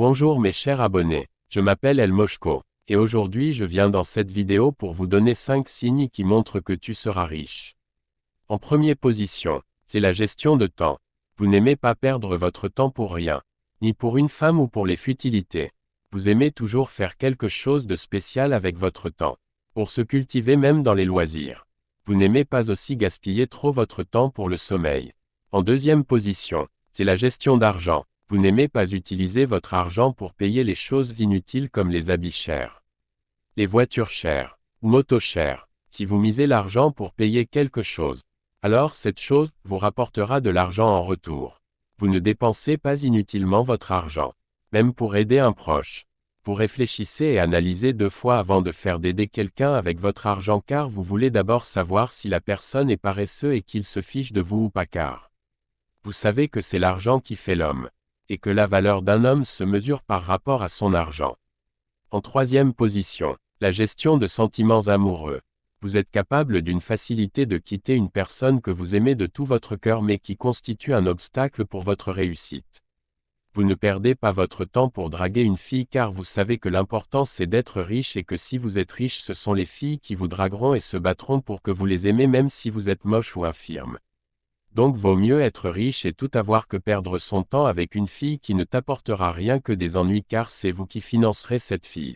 Bonjour mes chers abonnés, je m'appelle El Moshko, et aujourd'hui je viens dans cette vidéo pour vous donner 5 signes qui montrent que tu seras riche. En première position, c'est la gestion de temps. Vous n'aimez pas perdre votre temps pour rien, ni pour une femme ou pour les futilités. Vous aimez toujours faire quelque chose de spécial avec votre temps, pour se cultiver même dans les loisirs. Vous n'aimez pas aussi gaspiller trop votre temps pour le sommeil. En deuxième position, c'est la gestion d'argent. Vous n'aimez pas utiliser votre argent pour payer les choses inutiles comme les habits chers, les voitures chères, ou motos chères. Si vous misez l'argent pour payer quelque chose, alors cette chose vous rapportera de l'argent en retour. Vous ne dépensez pas inutilement votre argent, même pour aider un proche. Vous réfléchissez et analysez 2 fois avant de faire d'aider quelqu'un avec votre argent car vous voulez d'abord savoir si la personne est paresseuse et qu'il se fiche de vous ou pas car vous savez que c'est l'argent qui fait l'homme, et que la valeur d'un homme se mesure par rapport à son argent. En troisième position, la gestion de sentiments amoureux. Vous êtes capable d'une facilité de quitter une personne que vous aimez de tout votre cœur mais qui constitue un obstacle pour votre réussite. Vous ne perdez pas votre temps pour draguer une fille car vous savez que l'important c'est d'être riche et que si vous êtes riche ce sont les filles qui vous dragueront et se battront pour que vous les aimez même si vous êtes moche ou infirme. Donc vaut mieux être riche et tout avoir que perdre son temps avec une fille qui ne t'apportera rien que des ennuis car c'est vous qui financerez cette fille.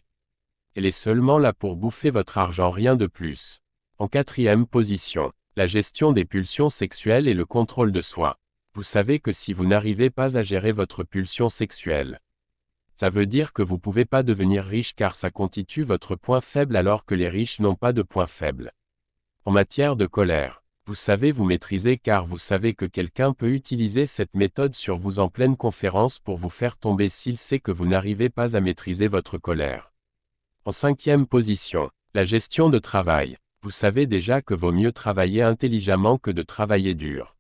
Elle est seulement là pour bouffer votre argent, rien de plus. En quatrième position, la gestion des pulsions sexuelles et le contrôle de soi. Vous savez que si vous n'arrivez pas à gérer votre pulsion sexuelle, ça veut dire que vous ne pouvez pas devenir riche car ça constitue votre point faible alors que les riches n'ont pas de point faible. En matière de colère, vous savez vous maîtriser car vous savez que quelqu'un peut utiliser cette méthode sur vous en pleine conférence pour vous faire tomber s'il sait que vous n'arrivez pas à maîtriser votre colère. En cinquième position, la gestion de travail. Vous savez déjà que vaut mieux travailler intelligemment que de travailler dur.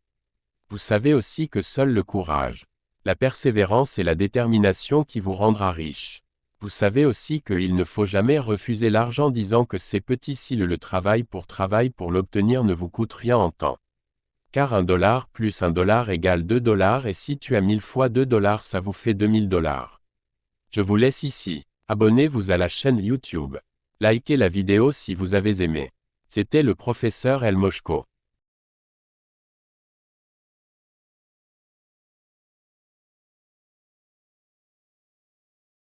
Vous savez aussi que seul le courage, la persévérance et la détermination qui vous rendra riche. Vous savez aussi qu'il ne faut jamais refuser l'argent disant que c'est petit si le travail pour l'obtenir ne vous coûte rien en temps. Car $1 plus $1 égale $2 et si tu as 1000 fois $2 ça vous fait 2000 $. Je vous laisse ici. Abonnez-vous à la chaîne YouTube. Likez la vidéo si vous avez aimé. C'était le professeur El Moshko.